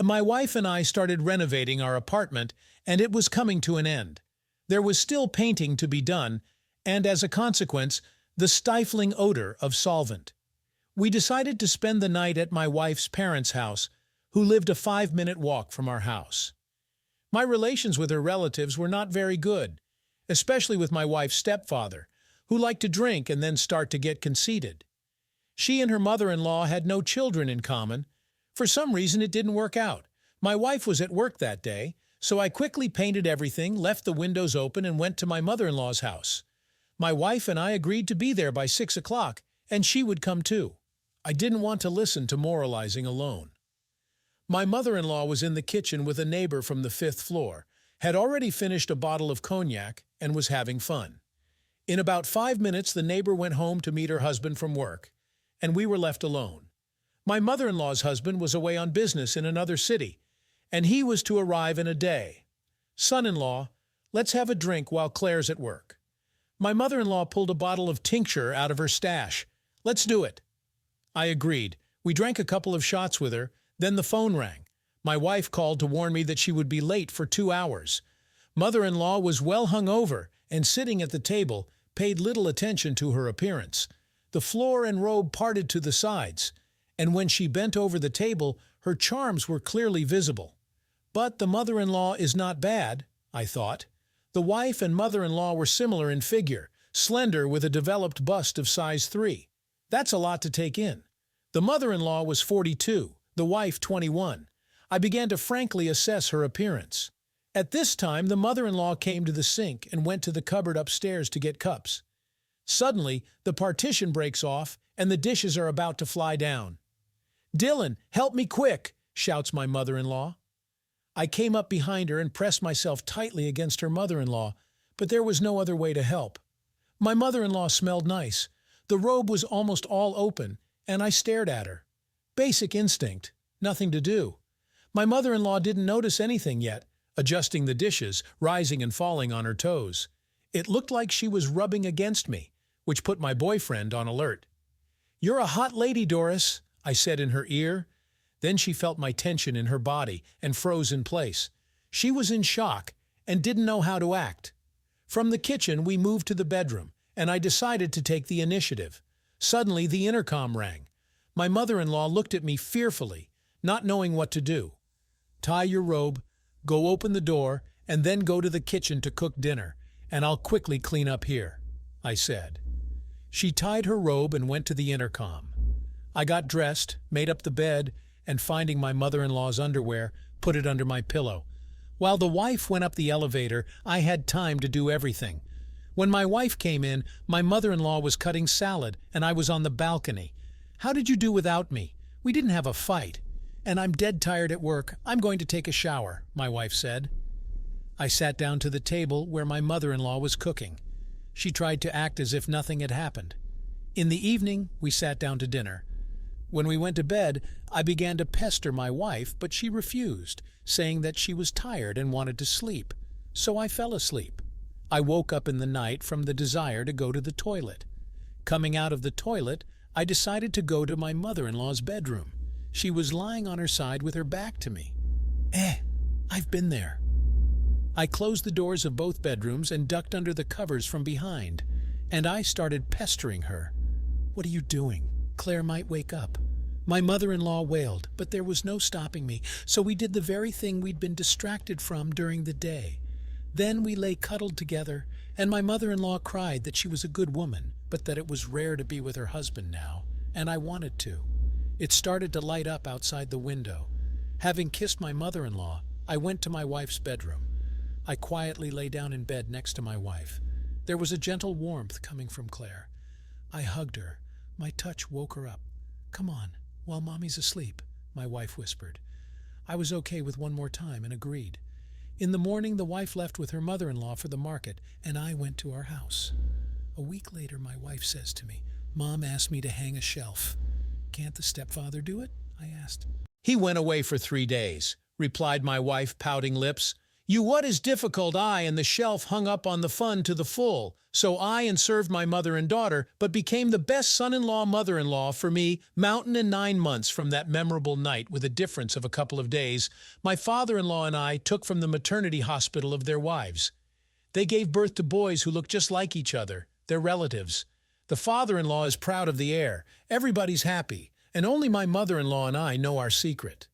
My wife and I started renovating our apartment, and it was coming to an end. There was still painting to be done, and as a consequence, the stifling odor of solvent. We decided to spend the night at my wife's parents' house, who lived a 5-minute walk from our house. My relations with her relatives were not very good, especially with my wife's stepfather, who liked to drink and then start to get conceited. She and her mother-in-law had no children in common. For some reason, it didn't work out. My wife was at work that day, so I quickly painted everything, left the windows open, and went to my mother-in-law's house. My wife and I agreed to be there by 6 o'clock, and she would come too. I didn't want to listen to moralizing alone. My mother-in-law was in the kitchen with a neighbor from the 5th floor, had already finished a bottle of cognac, and was having fun. In about 5 minutes, the neighbor went home to meet her husband from work, and we were left alone. My mother-in-law's husband was away on business in another city, and he was to arrive in a day. Son-in-law, let's have a drink while Claire's at work. My mother-in-law pulled a bottle of tincture out of her stash. Let's do it. I agreed. We drank a couple of shots with her, then the phone rang. My wife called to warn me that she would be late for 2 hours. Mother-in-law was well hungover and sitting at the table, paid little attention to her appearance. The floor and robe parted to the sides, and when she bent over the table, her charms were clearly visible. But the mother-in-law is not bad, I thought. The wife and mother-in-law were similar in figure, slender with a developed bust of size 3. That's a lot to take in. The mother-in-law was 42, the wife 21. I began to frankly assess her appearance. At this time, the mother-in-law came to the sink and went to the cupboard upstairs to get cups. Suddenly, the partition breaks off, and the dishes are about to fly down. "Dylan, help me quick!" shouts my mother-in-law. I came up behind her and pressed myself tightly against her mother-in-law, but there was no other way to help. My mother-in-law smelled nice. The robe was almost all open, and I stared at her. Basic instinct, nothing to do. My mother-in-law didn't notice anything yet, adjusting the dishes, rising and falling on her toes. It looked like she was rubbing against me, which put my boyfriend on alert. "You're a hot lady, Doris," I said in her ear. Then she felt my tension in her body and froze in place. She was in shock and didn't know how to act. From the kitchen, we moved to the bedroom, and I decided to take the initiative. Suddenly, the intercom rang. My mother-in-law looked at me fearfully, not knowing what to do. "Tie your robe, go open the door, and then go to the kitchen to cook dinner, and I'll quickly clean up here," I said. She tied her robe and went to the intercom. I got dressed, made up the bed, and finding my mother-in-law's underwear, put it under my pillow. While the wife went up the elevator, I had time to do everything. When my wife came in, my mother-in-law was cutting salad, and I was on the balcony. "How did you do without me? We didn't have a fight. And I'm dead tired at work. I'm going to take a shower," my wife said. I sat down to the table where my mother-in-law was cooking. She tried to act as if nothing had happened. In the evening, we sat down to dinner. When we went to bed, I began to pester my wife, but she refused, saying that she was tired and wanted to sleep. So I fell asleep. I woke up in the night from the desire to go to the toilet. Coming out of the toilet, I decided to go to my mother-in-law's bedroom. She was lying on her side with her back to me. I've been there. I closed the doors of both bedrooms and ducked under the covers from behind, and I started pestering her. "What are you doing? Claire might wake up." My mother-in-law wailed, but there was no stopping me, so we did the very thing we'd been distracted from during the day. Then we lay cuddled together, and my mother-in-law cried that she was a good woman, but that it was rare to be with her husband now, and I wanted to. It started to light up outside the window. Having kissed my mother-in-law, I went to my wife's bedroom. I quietly lay down in bed next to my wife. There was a gentle warmth coming from Claire. I hugged her. My touch woke her up. "Come on, while Mommy's asleep," my wife whispered. I was okay with one more time and agreed. In the morning, the wife left with her mother-in-law for the market, and I went to our house. A week later, my wife says to me, "Mom asked me to hang a shelf." "Can't the stepfather do it?" I asked. "He went away for 3 days," replied my wife, pouting lips. You what is difficult I and the shelf hung up on the fun to the full, so I and served my mother and daughter, but became the best son-in-law mother-in-law for me, mountain and 9 months from that memorable night with a difference of a couple of days, my father-in-law and I took from the maternity hospital of their wives. They gave birth to boys who look just like each other, their relatives. The father-in-law is proud of the heir, everybody's happy, and only my mother-in-law and I know our secret.